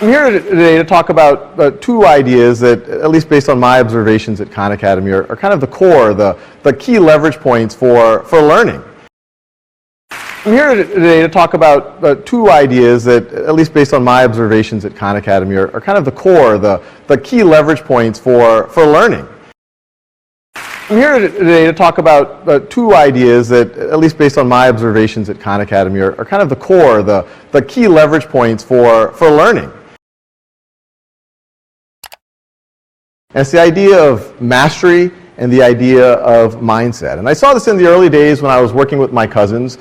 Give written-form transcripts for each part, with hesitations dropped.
I'm here today to talk about two ideas that, at least based on my observations at Khan Academy, are kind of the core, the key leverage points for learning. I'm here today to talk about two ideas that, at least based on my observations at Khan Academy, are kind of the core, the key leverage points for learning. I'm here today to talk about two ideas that, at least based on my observations at Khan Academy, are kind of the core, the key leverage points for learning. And it's the idea of mastery and the idea of mindset. And I saw this in the early days when I was working with my cousins.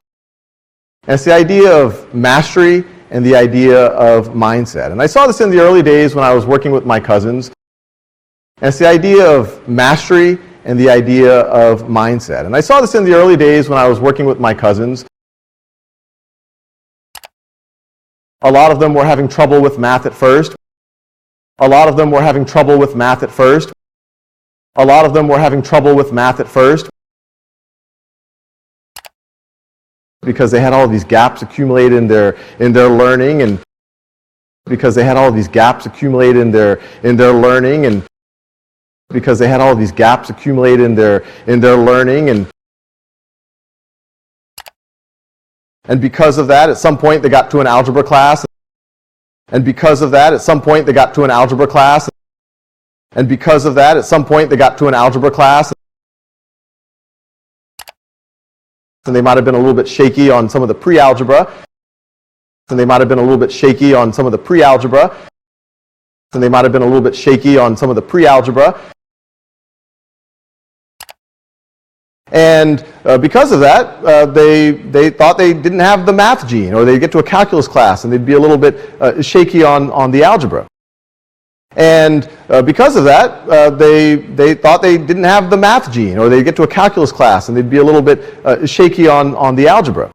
And it's the idea of mastery and the idea of mindset. And I saw this in the early days when I was working with my cousins. And it's the idea of mastery and the idea of mindset. And I saw this in the early days when I was working with my cousins. A lot of them were having trouble with math at first. A lot of them were having trouble with math at first. A lot of them were having trouble with math at first because they had all these gaps accumulated in their learning, and because they had all these gaps accumulated in their learning, and because they had all these gaps accumulated in their learning, and because of that, at some point they got to an algebra class. And because of that, at some point they got to an algebra class. And because of that, at some point they got to an algebra class. And they might have been a little bit shaky on some of the pre-algebra. And they might have been a little bit shaky on some of the pre-algebra. And they might have been a little bit shaky on some of the pre-algebra. And because of that, they thought they didn't have the math gene, or they'd get to a calculus class and they'd be a little bit shaky on the algebra. And because of that, they thought they didn't have the math gene, or they'd get to a calculus class and they'd be a little bit shaky on the algebra.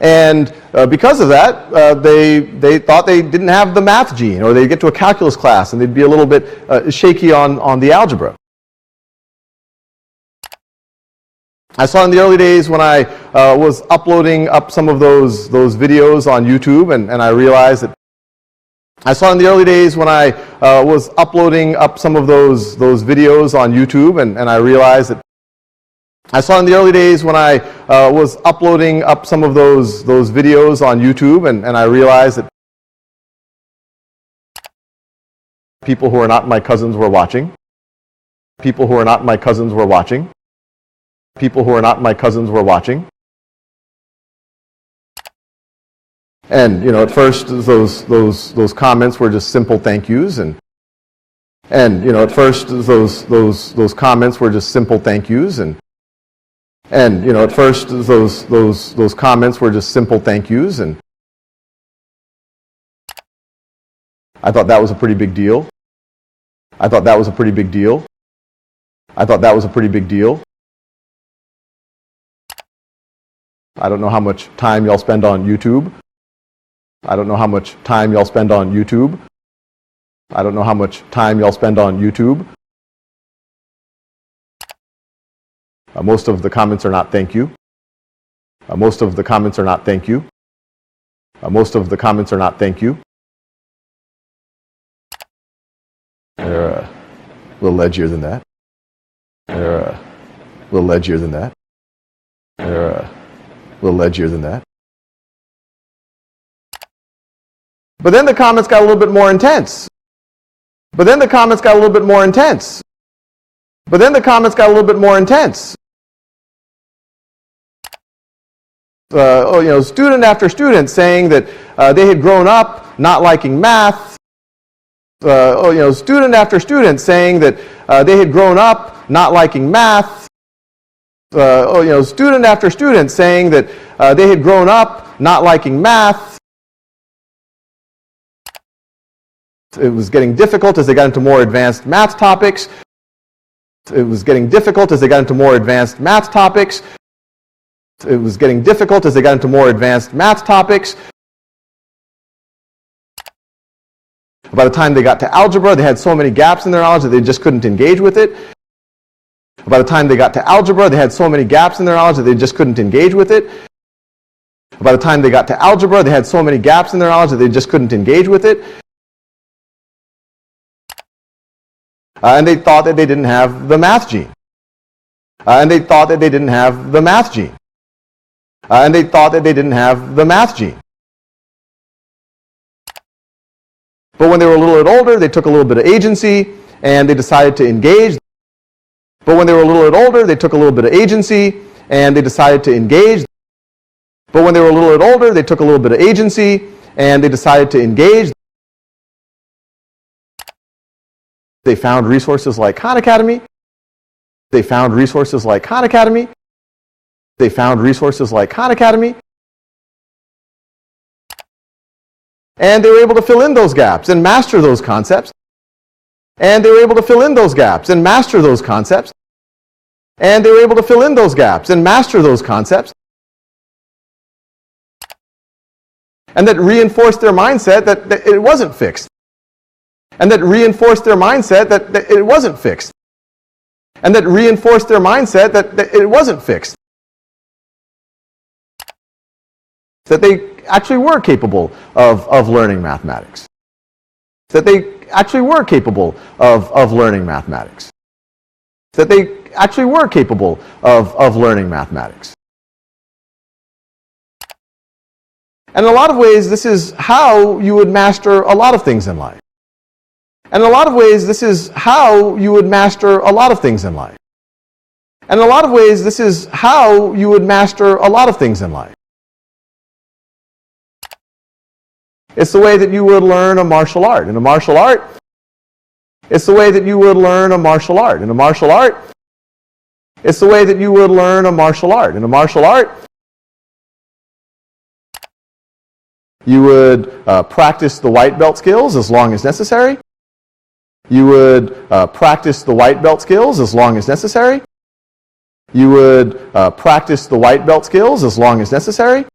And because of that, they thought they didn't have the math gene, or they'd get to a calculus class and they'd be a little bit shaky on the algebra. I saw in the early days when I was uploading up some of those videos on YouTube, and I realized that I saw in the early days when I was uploading up some of those videos on YouTube, and I realized that I saw in the early days when I was uploading up some of those videos on YouTube, and I realized that people who are not my cousins were watching. People who are not my cousins were watching. People who are not my cousins were watching. And at first those comments were just simple thank yous, and at first those comments were just simple thank yous, and at first those comments were just simple thank yous, and I thought that was a pretty big deal. I thought that was a pretty big deal. I thought that was a pretty big deal. I don't know how much time y'all spend on YouTube. I don't know how much time y'all spend on YouTube. I don't know how much time y'all spend on YouTube. Most of the comments are not thank you. Most of the comments are not thank you. Most of the comments are not thank you. They're a little edgier than that. They're a little edgier than that. They're a little edgier than that. But then the comments got a little bit more intense. But then the comments got a little bit more intense. But then the comments got a little bit more intense. Student after student saying that they had grown up not liking math. Student after student saying that they had grown up not liking math. Student after student saying that they had grown up not liking math. It was getting difficult as they got into more advanced math topics. It was getting difficult as they got into more advanced math topics. It was getting difficult as they got into more advanced math topics. By the time they got to algebra, they had so many gaps in their knowledge that they just couldn't engage with it. By the time they got to algebra, they had so many gaps in their knowledge that they just couldn't engage with it. By the time they got to algebra, they had so many gaps in their knowledge that they just couldn't engage with it. And they thought that they didn't have the math gene. And they thought that they didn't have the math gene. And they thought that they didn't have the math gene. But when they were a little bit older, they took a little bit of agency and they decided to engage. But when they were a little bit older, they took a little bit of agency and they decided to engage. But when they were a little bit older, they took a little bit of agency and they decided to engage. They found resources like Khan Academy. They found resources like Khan Academy. They found resources like Khan Academy. And they were able to fill in those gaps and master those concepts. And they were able to fill in those gaps and master those concepts. And they were able to fill in those gaps and master those concepts. And that reinforced their mindset that it wasn't fixed. And that reinforced their mindset that it wasn't fixed. And that reinforced their mindset that it wasn't fixed. That they actually were capable of learning mathematics. That they actually were capable of learning mathematics. That they actually were capable of learning mathematics. And in a lot of ways, this is how you would master a lot of things in life. And in a lot of ways, this is how you would master a lot of things in life. And in a lot of ways, this is how you would master a lot of things in life. It's the way that you would learn a martial art. In a martial art, it's the way that you would learn a martial art. In a martial art, it's the way that you would learn a martial art. In a martial art, you would practice the white belt skills as long as necessary. You would practice the white belt skills as long as necessary. You would practice the white belt skills as long as necessary.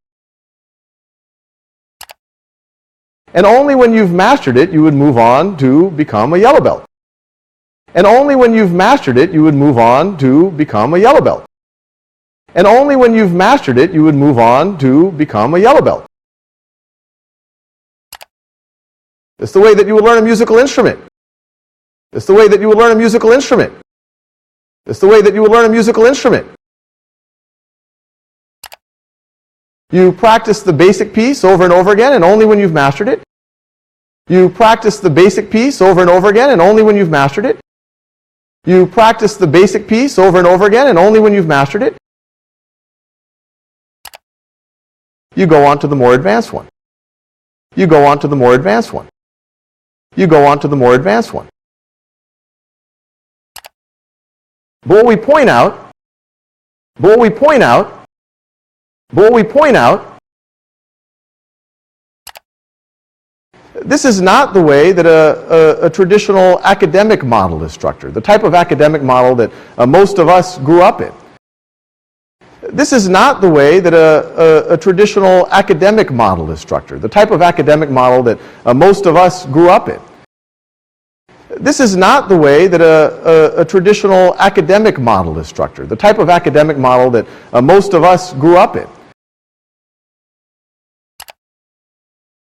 And only when you've mastered it, you would move on to become a yellow belt. And only when you've mastered it, you would move on to become a yellow belt. And only when you've mastered it, you would move on to become a yellow belt. It's the way that you would learn a musical instrument. It's the way that you would learn a musical instrument. It's the way that you would learn a musical instrument. You practice the basic piece over and over again, and only when you've mastered it. You practice the basic piece over and over again, and only when you've mastered it. You practice the basic piece over and over again, and only when you've mastered it. You go on to the more advanced one. You go on to the more advanced one. You go on to the more advanced one. But what we point out, this is not the way that a traditional academic model is structured, the type of academic model that most of us grew up in. This is not the way that a traditional academic model is structured, the type of academic model that most of us grew up in. This is not the way that a traditional academic model is structured, the type of academic model that most of us grew up in.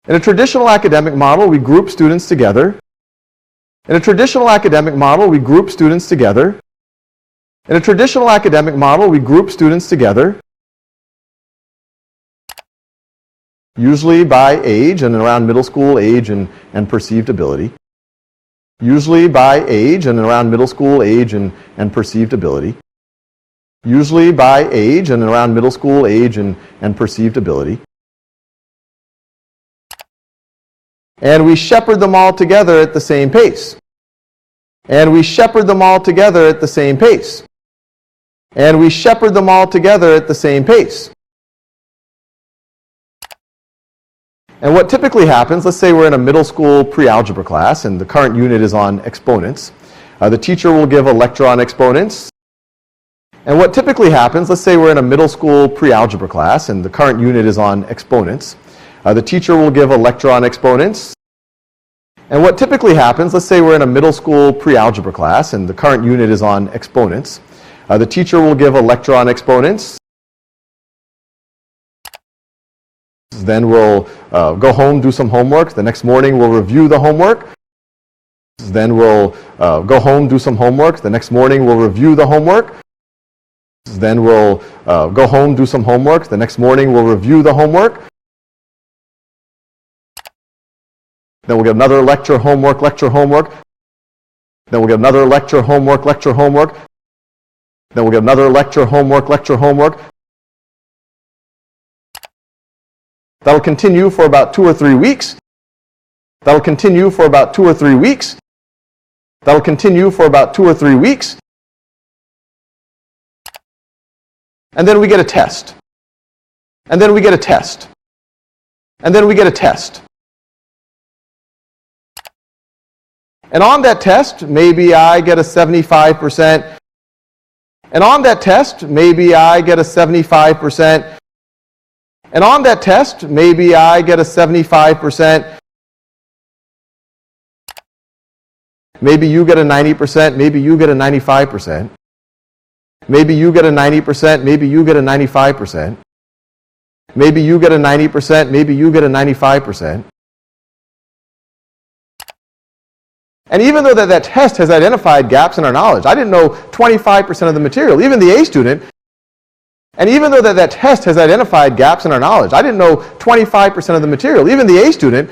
In a traditional academic model, we group students together. In a traditional academic model, we group students together. In a traditional academic model, we group students together, usually by age and around middle school age and perceived ability. Usually by age and around middle school age and perceived ability. Usually by age and around middle school age and perceived ability. And we shepherd them all together at the same pace. And we shepherd them all together at the same pace. And we shepherd them all together at the same pace. And what typically happens, let's say we're in a middle school pre-algebra class and the current unit is on exponents. The teacher will give a lecture on exponents. And what typically happens, let's say we're in a middle school pre-algebra class and the current unit is on exponents. The teacher will give a lecture on exponents. And what typically happens, let's say we're in a middle school pre-algebra class and the current unit is on exponents. The teacher will give a lecture on exponents. Then we'll go home, do some homework. The next morning we'll review the homework. Then we'll go home, do some homework. The next morning we'll review the homework. Then we'll go home, do some homework. The next morning we'll review the homework. Then we'll get another lecture, homework, lecture, homework. Then we'll get another lecture, homework, lecture, homework. Then we'll get another lecture, homework, lecture, homework. That'll continue for about 2 or 3 weeks. That'll continue for about 2 or 3 weeks. That'll continue for about 2 or 3 weeks. And then we get a test. And then we get a test. And then we get a test. And on that test, maybe I get a 75%. And on that test, maybe I get a 75%. And on that test, maybe I get a 75%. Maybe you get a 90%, maybe you get a 95%. Maybe you get a 90%, maybe you get a 95%. Maybe you get a 90%, maybe you get a 95%. And even though that test has identified gaps in our knowledge, I didn't know 25% of the material, even the A student, and even though that test has identified gaps in our knowledge, I didn't know 25% of the material, even the A student,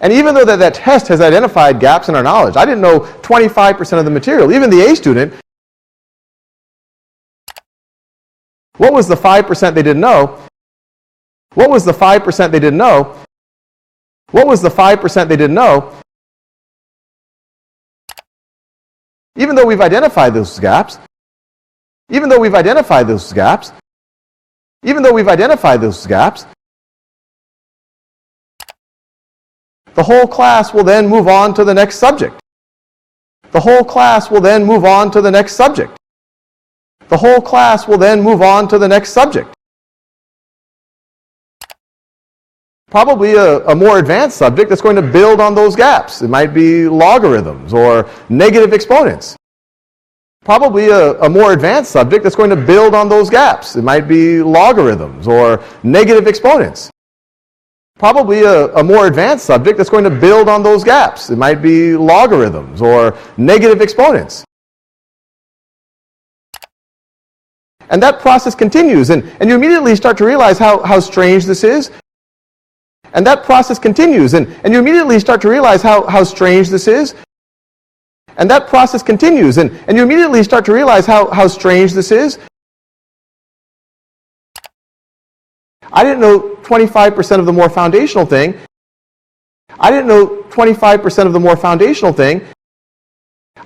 and even though that test has identified gaps in our knowledge, I didn't know 25% of the material, even the A student. What was the 5% they didn't know? What was the 5% they didn't know? What was the 5% they didn't know? Even though we've identified those gaps, even though we've identified those gaps, even though we've identified those gaps, the whole class will then move on to the next subject. The whole class will then move on to the next subject. The whole class will then move on to the next subject. Probably a more advanced subject that's going to build on those gaps. It might be logarithms or negative exponents. Probably a more advanced subject that's going to build on those gaps. It might be logarithms or negative exponents. Probably a more advanced subject that's going to build on those gaps. It might be logarithms or negative exponents. And that process continues, and you immediately start to realize how strange this is. And that process continues, and you immediately start to realize how strange this is. And that process continues, and you immediately start to realize how strange this is. I didn't know 25% of the more foundational thing. I didn't know 25% of the more foundational thing.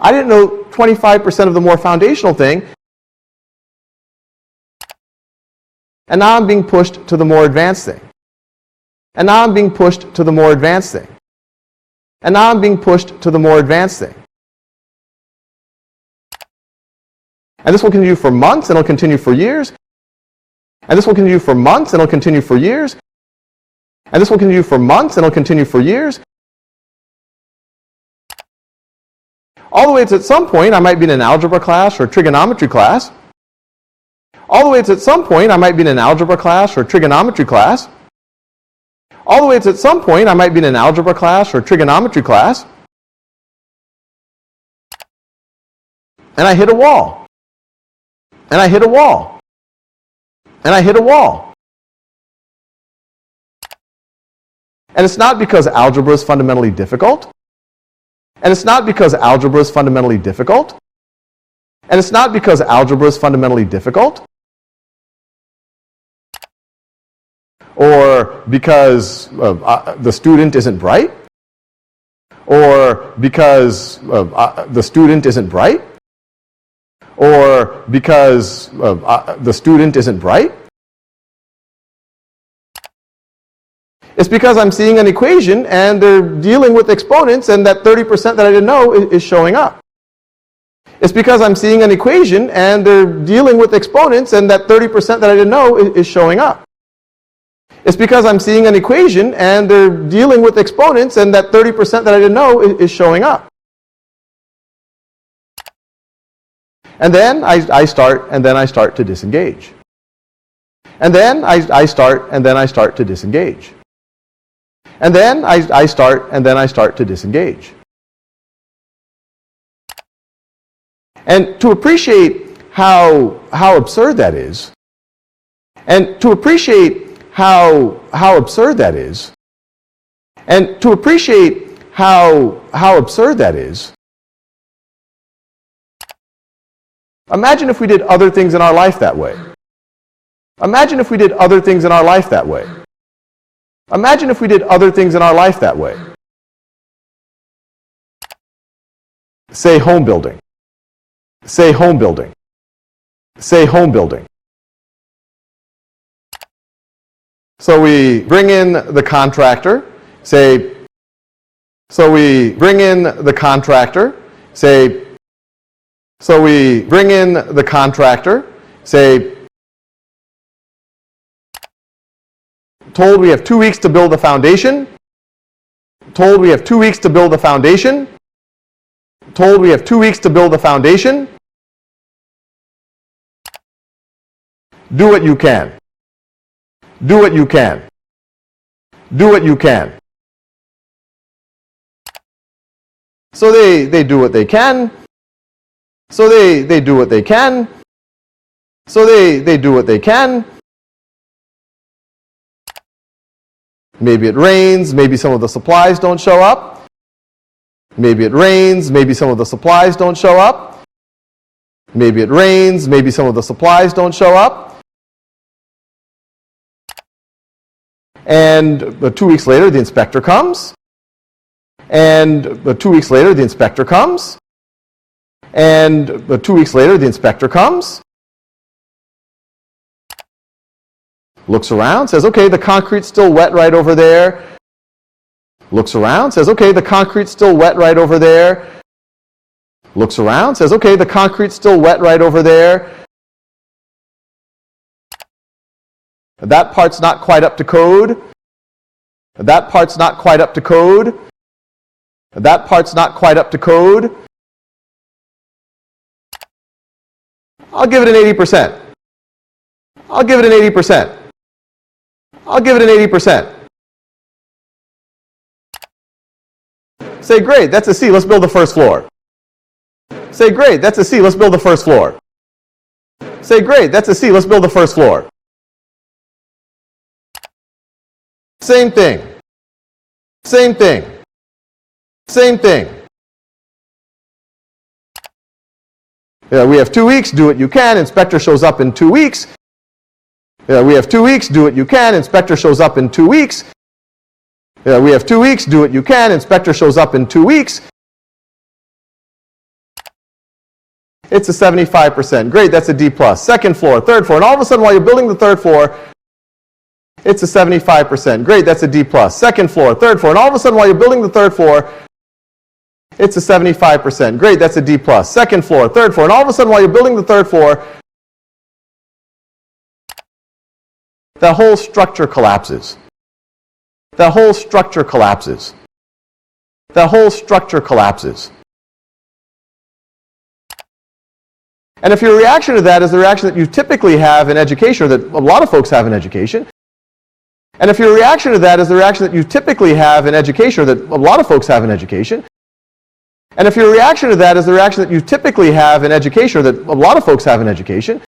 I didn't know 25% of the more foundational thing. And now I'm being pushed to the more advanced thing. And now I'm being pushed to the more advanced thing. And now I'm being pushed to the more advanced thing. And this will continue for months, and it'll continue for years. And this will continue for months, and it'll continue for years. And this will continue for months, and it'll continue for years. All the way to at some point, I might be in an algebra class or a trigonometry class. All the way to at some point, I might be in an algebra class or a trigonometry class. All the way to at some point, I might be in an algebra class or a trigonometry class. And I hit a wall. And I hit a wall. And I hit a wall. And it's not because algebra is fundamentally difficult. And it's not because algebra is fundamentally difficult. And it's not because algebra is fundamentally difficult. Or because the student isn't bright. Or because the student isn't bright. Or because the student isn't bright. It's because I'm seeing an equation and they're dealing with exponents and that 30% that I didn't know is showing up. It's because I'm seeing an equation and they're dealing with exponents and that 30% that I didn't know is showing up. It's because I'm seeing an equation and they're dealing with exponents and that 30% that I didn't know is showing up. And then I start to disengage. And then I start to disengage. And then I start to disengage. And to appreciate how absurd that is, and to appreciate how absurd that is, and to appreciate how absurd that is, imagine if we did other things in our life that way. Imagine if we did other things in our life that way. Imagine if we did other things in our life that way. Say home building. Say home building. Say home building. So we bring in the contractor, say, so we bring in the contractor, say, so we bring in the contractor, say, told we have 2 weeks to build the foundation, told we have 2 weeks to build the foundation, told we have 2 weeks to build the foundation. Do what you can. Do what you can. Do what you can. So they do what they can. So they do what they can. So they do what they can. Maybe it rains, maybe some of the supplies don't show up. Maybe it rains, maybe some of the supplies don't show up. Maybe it rains, maybe some of the supplies don't show up. And 2 weeks later, the inspector comes. And 2 weeks later, the inspector comes. And 2 weeks later, the inspector comes. Looks around, says, okay, the concrete's still wet right over there. Looks around, says, okay, the concrete's still wet right over there. Looks around, says, okay, the concrete's still wet right over there. That part's not quite up to code. That part's not quite up to code. That part's not quite up to code. I'll give it an 80%. I'll give it an 80%. I'll give it an 80%. Say, great, that's a C, let's build the first floor. Say, great, that's a C, let's build the first floor. Say, great, that's a C, let's build the first floor. Same thing. Same thing. Same thing. Yeah, we have 2 weeks, do what you can, inspector shows up in 2 weeks. Yeah, we have 2 weeks, do what you can, inspector shows up in 2 weeks. Yeah, we have 2 weeks, do what you can, inspector shows up in 2 weeks. It's a 75%. Great, that's a D+. Second floor, third floor, and all of a sudden while you're building the third floor, it's a 75%. Great, that's a D+. Second floor, third floor, and all of a sudden while you're building the third floor, it's a 75%. Great, that's a D+. Second floor, third floor, and all of a sudden while you're building the third floor, the whole structure collapses. The whole structure collapses. The whole structure collapses. And if your reaction to that is the reaction that you typically have in education, or that a lot of folks have in education, and if your reaction to that is the reaction that you typically have in education, or that a lot of folks have in education, and if your reaction to that is the reaction that you typically have in education, or that a lot of folks have in education,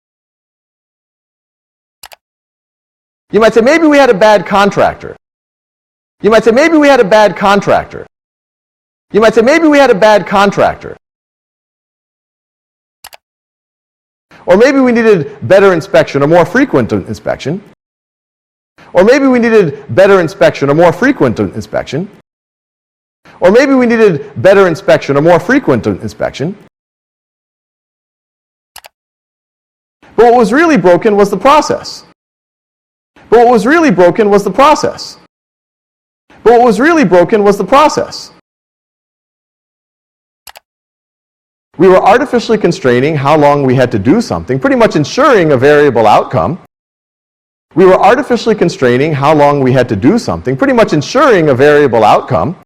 you might say, maybe we had a bad contractor. You might say, maybe we had a bad contractor. You might say, maybe we had a bad contractor. Or maybe we needed better inspection or more frequent inspection. Or maybe we needed better inspection or more frequent inspection. Or maybe we needed better inspection or more frequent inspection. But what was really broken was the process. But what was really broken was the process. But what was really broken was the process. We were artificially constraining how long we had to do something, pretty much ensuring a variable outcome. We were artificially constraining how long we had to do something, pretty much ensuring a variable outcome.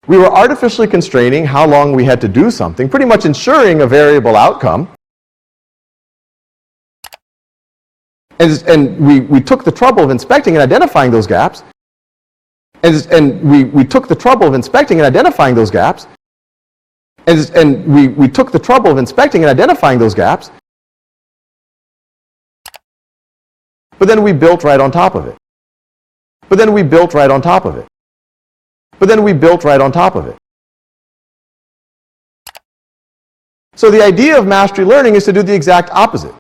We were artificially constraining how long we had to do something, pretty much ensuring a variable outcome. And we took the trouble of inspecting and identifying those gaps. And we took the trouble of inspecting and identifying those gaps. And we took the trouble of inspecting and identifying those gaps, but then we built right on top of it. But then we built right on top of it. But then we built right on top of it. So the idea of mastery learning is to do the exact opposite.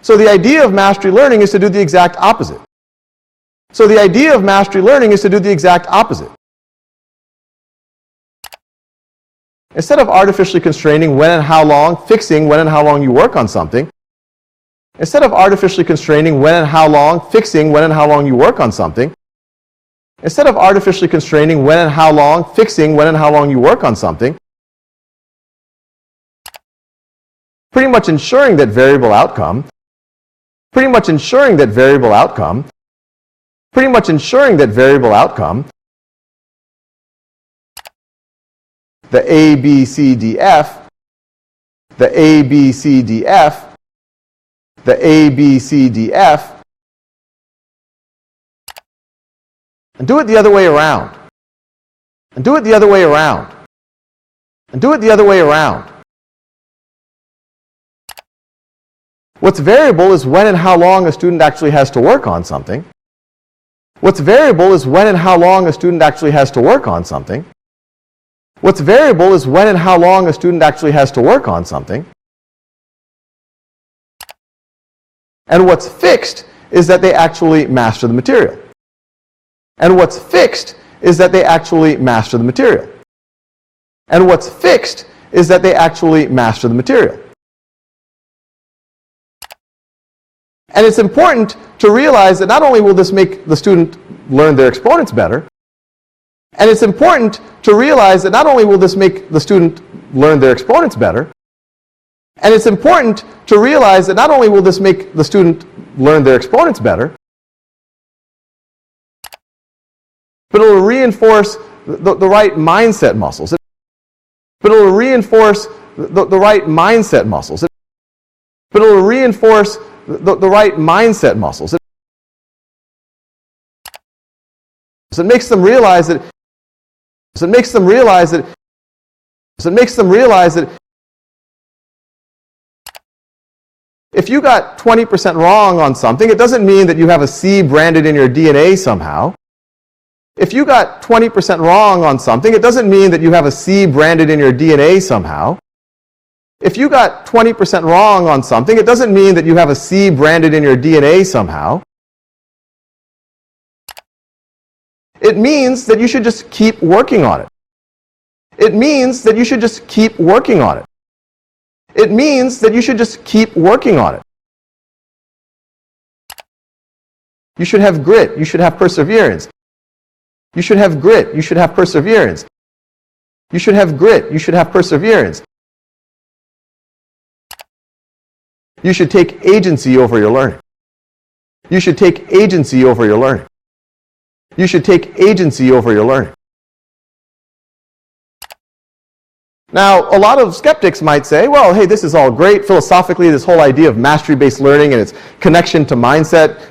So the idea of mastery learning is to do the exact opposite. So the idea of mastery learning is to do the exact opposite. Instead of artificially constraining when and how long, fixing when and how long you work on something, instead of artificially constraining when and how long, fixing when and how long you work on something, instead of artificially constraining when and how long, fixing when and how long you work on something, pretty much ensuring that variable outcome, pretty much ensuring that variable outcome, pretty much ensuring that variable outcome, the A, B, C, D, F, the A, B, C, D, F, the A, B, C, D, F, and do it the other way around, and do it the other way around, and do it the other way around. What's variable is when and how long a student actually has to work on something. What's variable is when and how long a student actually has to work on something. What's variable is when and how long a student actually has to work on something. And what's fixed is that they actually master the material. And what's fixed is that they actually master the material. And what's fixed is that they actually master the material. And it's important to realize that not only will this make the student learn their exponents better, and it's important to realize that not only will this make the student learn their exponents better, and it's important to realize that not only will this make the student learn their exponents better, but it will reinforce the right mindset muscles. But it will reinforce the right mindset muscles. But it will reinforce the right mindset muscles. So it makes them realize that if you got 20% wrong on something, it doesn't mean that you have a C branded in your DNA somehow. If you got 20% wrong on something, it doesn't mean that you have a C branded in your DNA somehow. If you got 20% wrong on something, it doesn't mean that you have a C branded in your DNA somehow. It means that you should just keep working on it. It means that you should just keep working on it. It means that you should just keep working on it. You should have grit. You should have perseverance. You should have grit. You should have perseverance. You should have grit. You should have perseverance. You should take agency over your learning. You should take agency over your learning. You should take agency over your learning. Now, a lot of skeptics might say, well, hey, this is all great philosophically, this whole idea of mastery-based learning and its connection to mindset.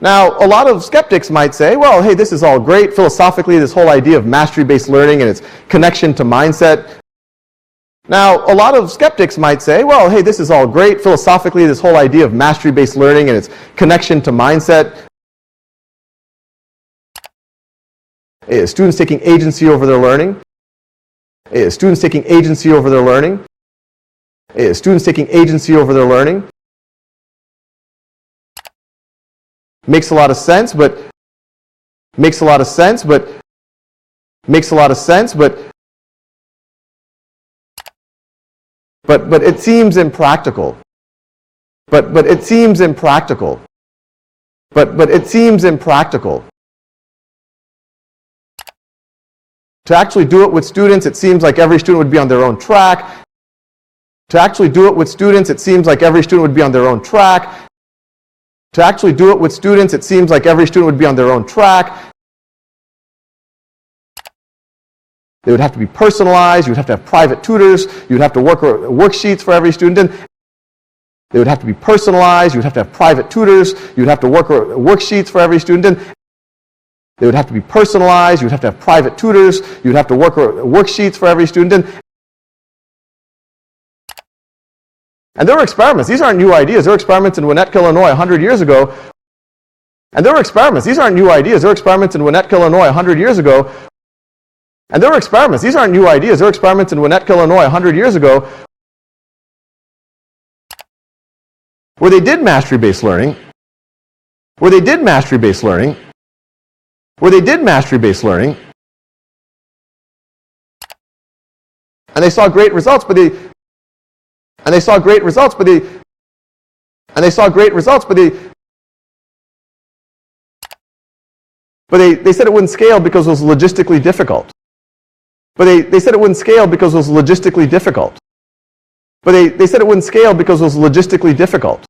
Now, a lot of skeptics might say, well, hey, this is all great philosophically, this whole idea of mastery-based learning and its connection to mindset. Now, a lot of skeptics might say, well, hey, this is all great philosophically, this whole idea of mastery-based learning and its connection to mindset. Students taking agency over their learning. Students taking agency over their learning. Students taking agency over their learning. Makes a lot of sense, but makes a lot of sense, but makes a lot of sense, but it seems impractical. But it seems impractical. But it seems impractical. To actually do it with students, it seems like every student would be on their own track. To actually do it with students, it seems like every student would be on their own track. To actually do it with students, it seems like every student would be on their own track. They would have to be personalized. You would have to have private tutors. You would have to work worksheets for every student. They would have to be personalized. You would have to have private tutors. You would have to work worksheets for every student. They would have to be personalized. You would have to have private tutors. You would have to work worksheets for every student. And there were experiments. These aren't new ideas. There were experiments in Winnetka, Illinois 100 years ago. And there were experiments. These aren't new ideas. There were experiments in Winnetka, Illinois 100 years ago. And there were experiments. These aren't new ideas. There were experiments in Winnetka, Illinois 100 years ago where they did mastery-based learning, where they did mastery-based learning, where they did mastery-based learning, and they saw great results, but they said it wouldn't scale because it was logistically difficult. They said it wouldn't scale because it was logistically difficult. They said it wouldn't scale because it was logistically difficult.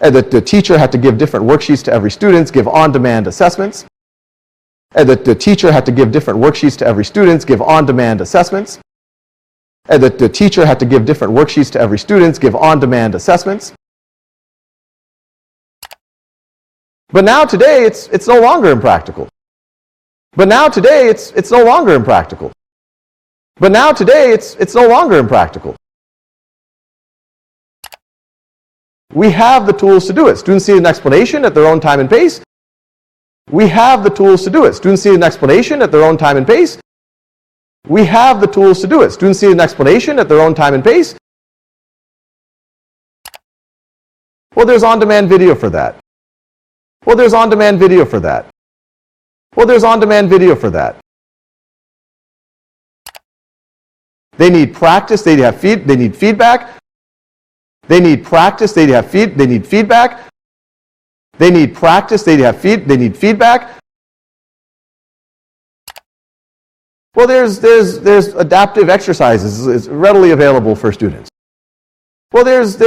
And the teacher had to give different worksheets to every student, give on-demand assessments. And the teacher had to give different worksheets to every student, give on-demand assessments. And the teacher had to give different worksheets to every student, give on-demand assessments. But now today, it's no longer impractical. But now today, it's no longer impractical. But now today, it's no longer impractical. We have the tools to do it. Students need an explanation at their own time and pace. We have the tools to do it. Students need an explanation at their own time and pace. We have the tools to do it. Students need an explanation at their own time and pace. Well, there's on-demand video for that. Well, there's on-demand video for that. Well, there's on-demand video for that. They need practice. They need feedback. They need practice. They need feedback. They need practice. They need feedback. Well, there's adaptive exercises. It's readily available for students. Well, there's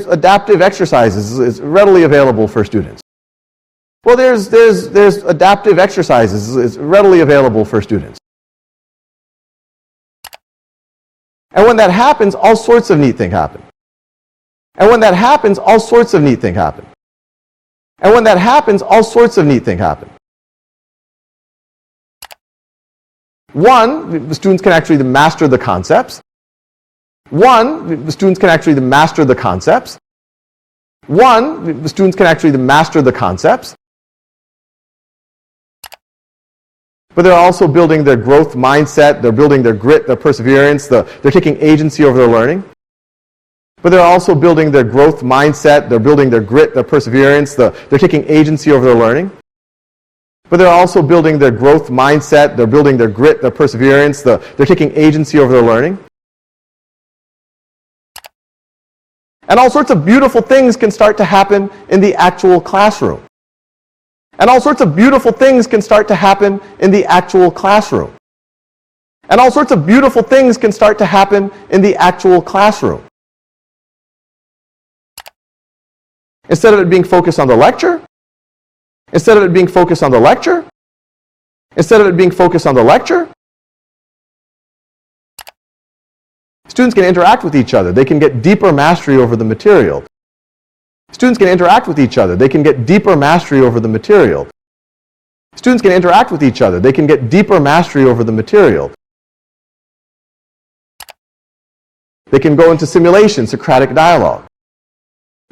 adaptive exercises. It's readily available for students. Well, there's adaptive exercises. It's readily available for students. And when that happens, all sorts of neat things happen. And when that happens, all sorts of neat things happen. And when that happens, all sorts of neat things happen. One, the students can actually master the concepts. One, the students can actually master the concepts. One, the students can actually master the concepts. But they're also building their growth mindset. They're building their grit, their perseverance. They're taking agency over their learning. But they're also building their growth mindset. They're building their grit, their perseverance. They're taking agency over their learning. But they're also building their growth mindset. They're building their grit, their perseverance. They're taking agency over their learning. And all sorts of beautiful things can start to happen in the actual classroom. And all sorts of beautiful things can start to happen in the actual classroom. And all sorts of beautiful things can start to happen in the actual classroom. Instead of it being focused on the lecture, instead of it being focused on the lecture, instead of it being focused on the lecture, students can interact with each other. They can get deeper mastery over the material. Students can interact with each other. They can get deeper mastery over the material. Students can interact with each other. They can get deeper mastery over the material. They can go into simulation, Socratic dialogue.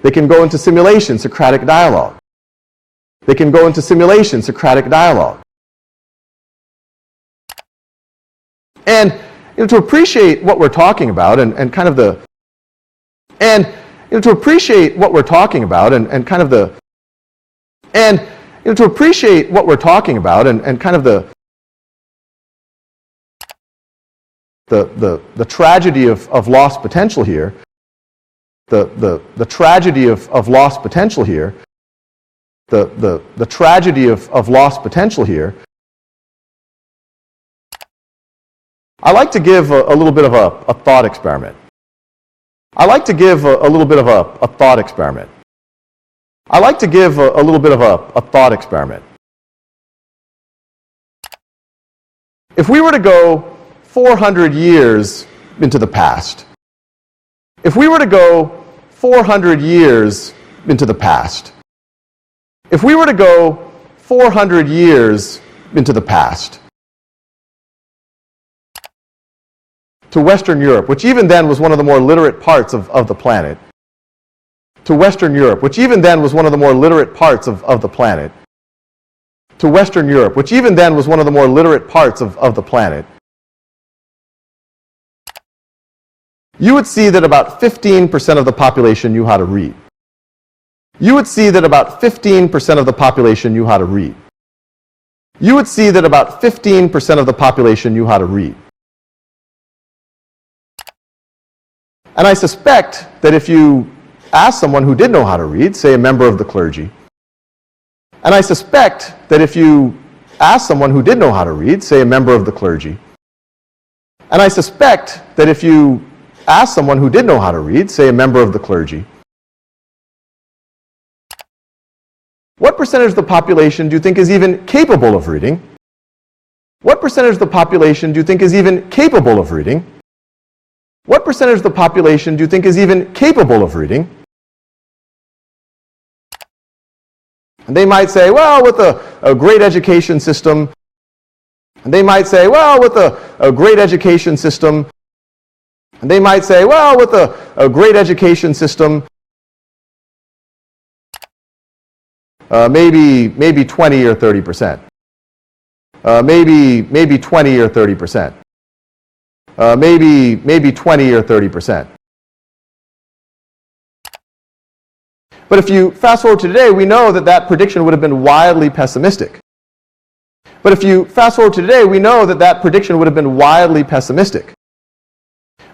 They can go into simulation, Socratic dialogue. They can go into simulation, Socratic dialogue. And to appreciate what we're talking about to appreciate what we're talking about to appreciate what we're talking about the tragedy of lost potential here, the tragedy of lost potential here, the tragedy of lost potential here, I like to give a little bit of a thought experiment. I like to give a little bit of a thought experiment. I like to give a little bit of a thought experiment. If we were to go 400 years into the past, if we were to go 400 years into the past, if we were to go 400 years into the past, to Western Europe, which even then was one of the more literate parts of the planet, to Western Europe, which even then was one of the more literate parts of the planet, to Western Europe, which even then was one of the more literate parts of the planet, you would see that about 15% of the population knew how to read. You would see that about 15% of the population knew how to read. You would see that about 15% of the population knew how to read. And I suspect that if you ask someone who did know how to read, say a member of the clergy, and I suspect that if you ask someone who did know how to read, say a member of the clergy, and I suspect that if you ask someone who did know how to read, say a member of the clergy, what percentage of the population do you think is even capable of reading? What percentage of the population do you think is even capable of reading? What percentage of the population do you think is even capable of reading? And they might say, well, with a great education system. And they might say, well, with a great education system. And they might say, well, with a great education system, maybe 20 or 30%. Maybe 20 or 30%. Maybe 20 or 30%. But if you fast forward to today, we know that that prediction would have been wildly pessimistic. But if you fast forward to today, we know that that prediction would have been wildly pessimistic.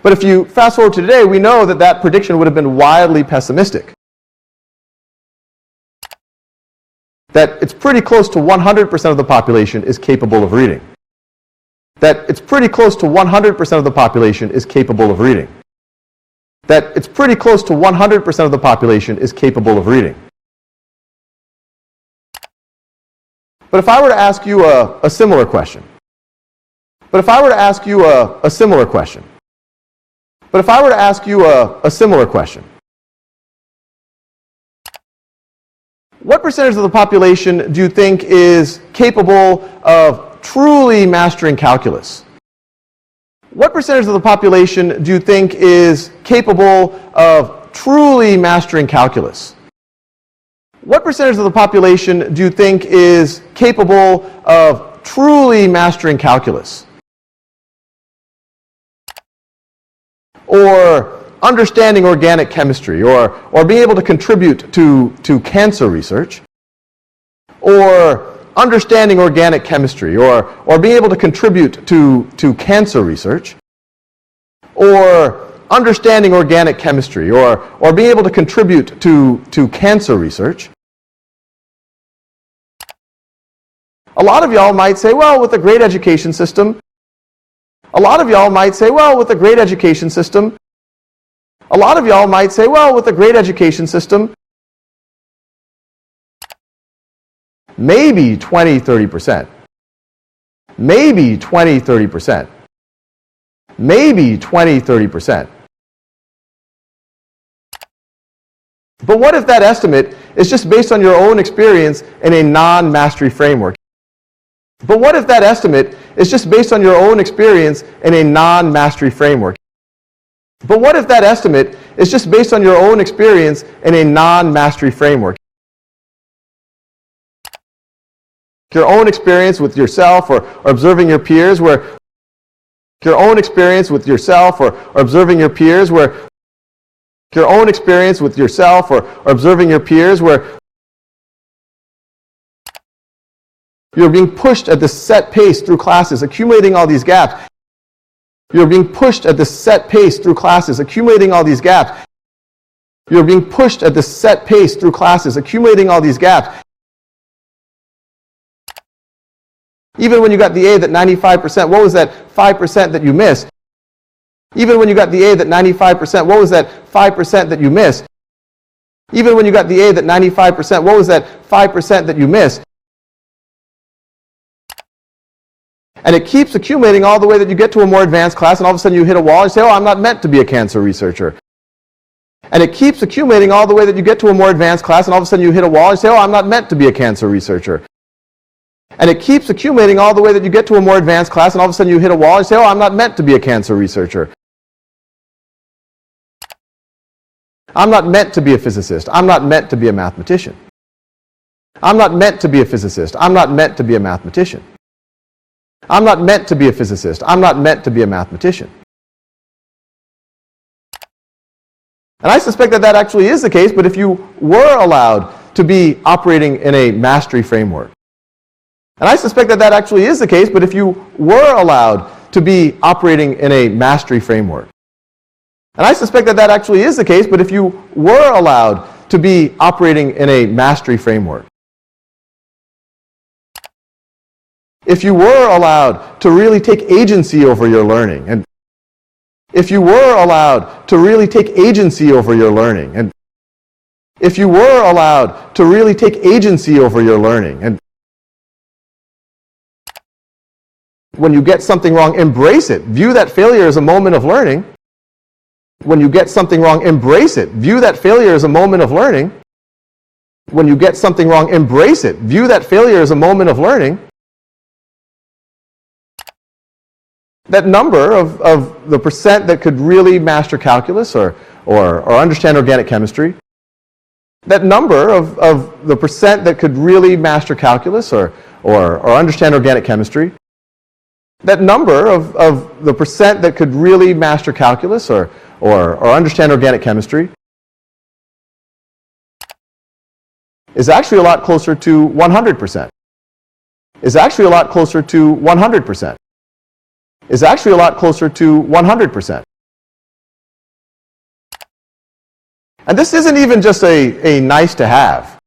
But if you fast forward to today, we know that that prediction would have been wildly pessimistic. That it's pretty close to 100% of the population is capable of reading. That it's pretty close to 100% of the population is capable of reading. That it's pretty close to 100% of the population is capable of reading. But if I were to ask you a similar question, but if I were to ask you a similar question, but if I were to ask you a similar question, what percentage of the population do you think is capable of truly mastering calculus? What percentage of the population do you think is capable of truly mastering calculus? What percentage of the population do you think is capable of truly mastering calculus? Or understanding organic chemistry, or being able to contribute to cancer research, or understanding organic chemistry, or being able to contribute to cancer research, or understanding organic chemistry, or being able to contribute to cancer research. A lot of y'all might say, well, with a great education system, a lot of y'all might say, well, with a great education system, a lot of y'all might say, well, with a great education system, maybe 20, 30%. Maybe 20, 30%. Maybe 20, 30%. But what if that estimate is just based on your own experience in a non-mastery framework? But what if that estimate is just based on your own experience in a non-mastery framework? But what if that estimate is just based on your own experience in a non-mastery framework? Your own experience with yourself or observing your peers, where your own experience with yourself or observing your peers, where your own experience with yourself or observing your peers, where you're being pushed at this set pace through classes, accumulating all these gaps. You're being pushed at this set pace through classes, accumulating all these gaps. You're being pushed at this set pace through classes, accumulating all these gaps. Even when you got the A that 95%, what was that 5% that you missed? Even when you got the A that 95%, what was that 5% that you missed? Even when you got the A that 95%, what was that 5% that you missed? And it keeps accumulating all the way that you get to a more advanced class, and all of a sudden you hit a wall and say, oh, I'm not meant to be a cancer researcher. And it keeps accumulating all the way that you get to a more advanced class, and all of a sudden you hit a wall and say, oh, I'm not meant to be a cancer researcher. And it keeps accumulating all the way that you get to a more advanced class, and all of a sudden you hit a wall and say, oh, I'm not meant to be a cancer researcher. I'm not meant to be a physicist. I'm not meant to be a mathematician. I'm not meant to be a physicist. I'm not meant to be a mathematician. I'm not meant to be a physicist. I'm not meant to be a mathematician. And I suspect that that actually is the case, but if you were allowed to be operating in a mastery framework, and I suspect that that actually is the case, but if you were allowed to be operating in a mastery framework, and I suspect that that actually is the case, but if you were allowed to be operating in a mastery framework, if you were allowed to really take agency over your learning, and if you were allowed to really take agency over your learning, and if you were allowed to really take agency over your learning, and when you get something wrong, embrace it. View that failure as a moment of learning. When you get something wrong, embrace it. View that failure as a moment of learning. When you get something wrong, embrace it. View that failure as a moment of learning. That number of the percent that could really master calculus or understand organic chemistry, that number of the percent that could really master calculus or understand organic chemistry, that number of the percent that could really master calculus or understand organic chemistry is actually a lot closer to 100%. Is actually a lot closer to 100%. Is actually a lot closer to 100%. And this isn't even just a nice to have.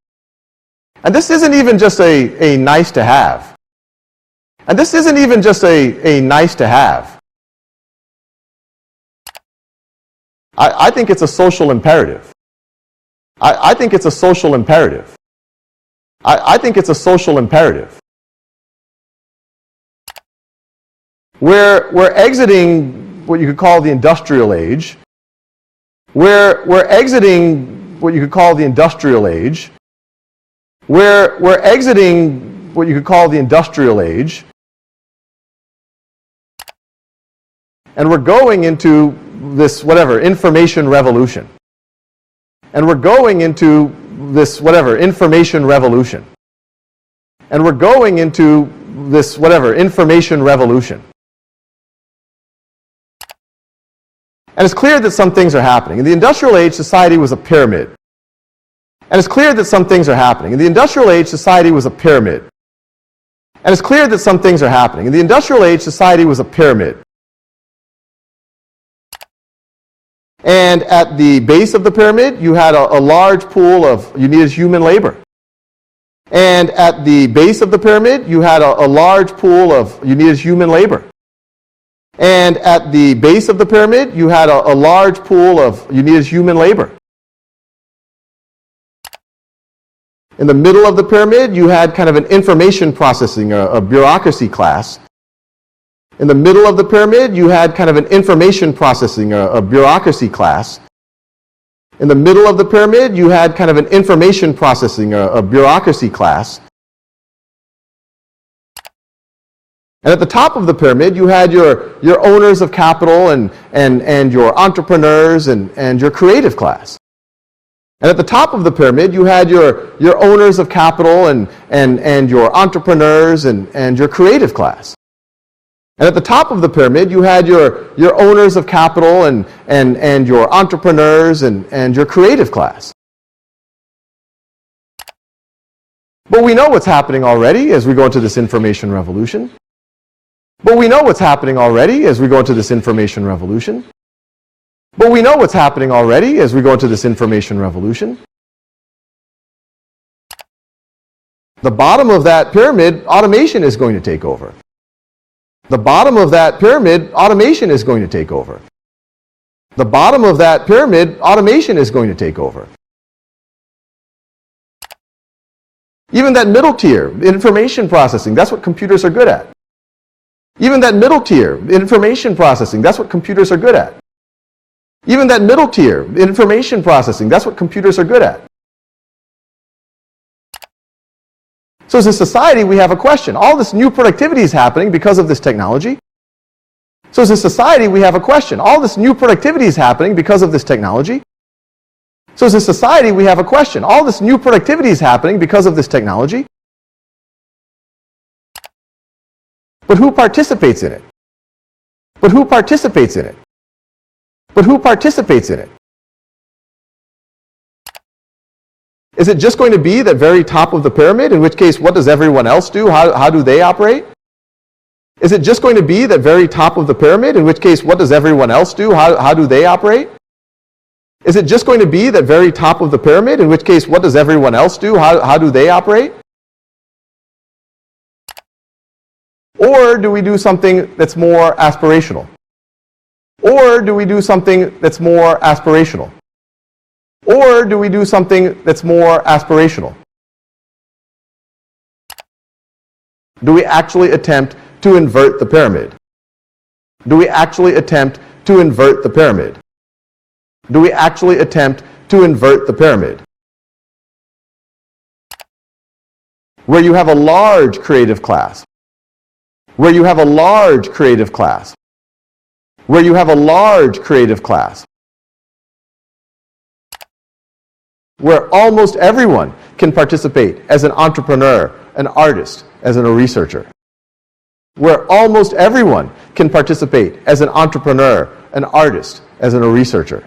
And this isn't even just a nice to have. And this isn't even just a nice to have. I think it's a social imperative. I think it's a social imperative. I think it's a social imperative. We're exiting what you could call the industrial age. We're exiting what you could call the industrial age. We're exiting what you could call the industrial age. And we're going into this whatever information revolution. And we're going into this whatever information revolution. And we're going into this whatever information revolution. And it's clear that some things are happening. In the industrial age, society was a pyramid. And it's clear that some things are happening. In the industrial age, society was a pyramid. And it's clear that some things are happening. In the industrial age, society was a pyramid. And at the base of the pyramid, you had a large pool of, you needed human labor. And at the base of the pyramid, you had a large pool of, you needed human labor. And at the base of the pyramid, you had a large pool of, you needed human labor. In the middle of the pyramid, you had kind of an information processing, a bureaucracy class. In the middle of the pyramid, you had kind of an information processing, a bureaucracy class. In the middle of the pyramid, you had kind of an information processing, a bureaucracy class. And at the top of the pyramid, you had your owners of capital and your entrepreneurs and your creative class. And at the top of the pyramid, you had your owners of capital and your entrepreneurs and your creative class. And at the top of the pyramid, you had your owners of capital and your entrepreneurs and your creative class. But we know what's happening already as we go into this information revolution. But we know what's happening already as we go into this information revolution. But we know what's happening already as we go into this information revolution. The bottom of that pyramid, automation is going to take over. The bottom of that pyramid, automation is going to take over. The bottom of that pyramid, automation is going to take over. Even that middle tier, information processing, that's what computers are good at. Even that middle tier, information processing, that's what computers are good at. Even that middle tier, information processing, that's what computers are good at. So as a society, we have a question. All this new productivity is happening because of this technology. So as a society, we have a question. All this new productivity is happening because of this technology. So as a society, we have a question. All this new productivity is happening because of this technology. But who participates in it? But who participates in it? But who participates in it? Is it just going to be the very top of the pyramid, in which case, what does everyone else do? How do they operate? Is it just going to be the very top of the pyramid, in which case, what does everyone else do? How do they operate? Is it just going to be the very top of the pyramid, in which case, what does everyone else do? How do they operate? Or do we do something that's more aspirational? Or do we do something that's more aspirational? Or do we do something that's more aspirational? Do we actually attempt to invert the pyramid? Do we actually attempt to invert the pyramid? Do we actually attempt to invert the pyramid? Where you have a large creative class. Where you have a large creative class. Where you have a large creative class. Where almost everyone can participate as an entrepreneur, an artist, as a researcher. Where almost everyone can participate as an entrepreneur, an artist, as a researcher.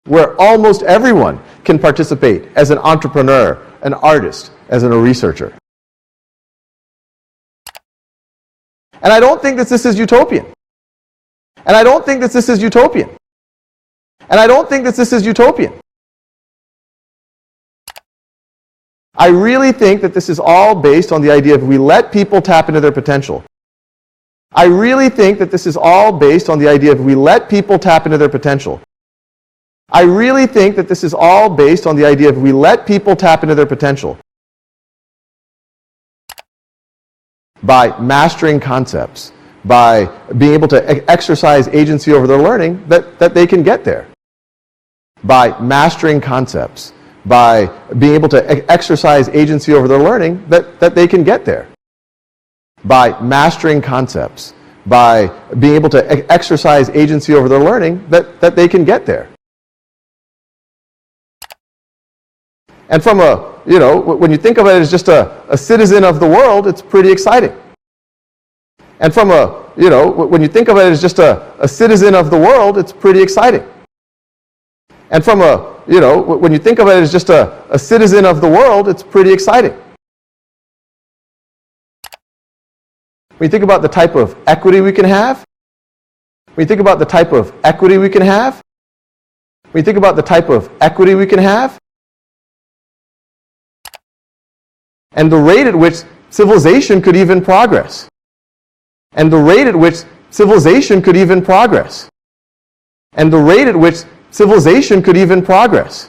Where almost everyone can participate as an entrepreneur, an artist, as a researcher. And I don't think that this is utopian. And I don't think that this is utopian. And I don't think that this is utopian. I really think that this is all based on the idea of we let people tap into their potential. I really think that this is all based on the idea of we let people tap into their potential. I really think that this is all based on the idea of we let people tap into their potential. By mastering concepts, by being able to exercise agency over their learning, that they can get there. By mastering concepts, by being able to exercise agency over their learning, that they can get there. By mastering concepts, by being able to exercise agency over their learning, that they can get there. And from when you think of it as just a citizen of the world, it's pretty exciting. And from when you think of it as just a citizen of the world, it's pretty exciting. And from when you think of it as just a citizen of the world, it's pretty exciting. When you think about the type of equity we can have, when you think about the type of equity we can have, when you think about the type of equity we can have, and the rate at which civilization could even progress, and the rate at which civilization could even progress, and the rate at which civilization could even progress.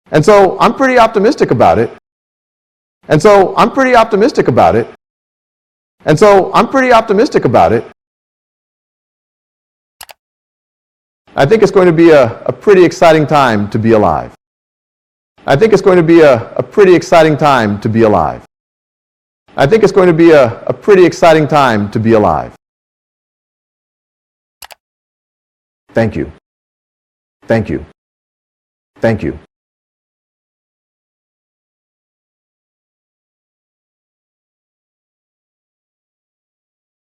And so I'm pretty optimistic about it. And so I'm pretty optimistic about it. And so I'm pretty optimistic about it. I think it's going to be a pretty exciting time to be alive. I think it's going to be a pretty exciting time to be alive. I think it's going to be a pretty exciting time to be alive. Thank you. Thank you. Thank you.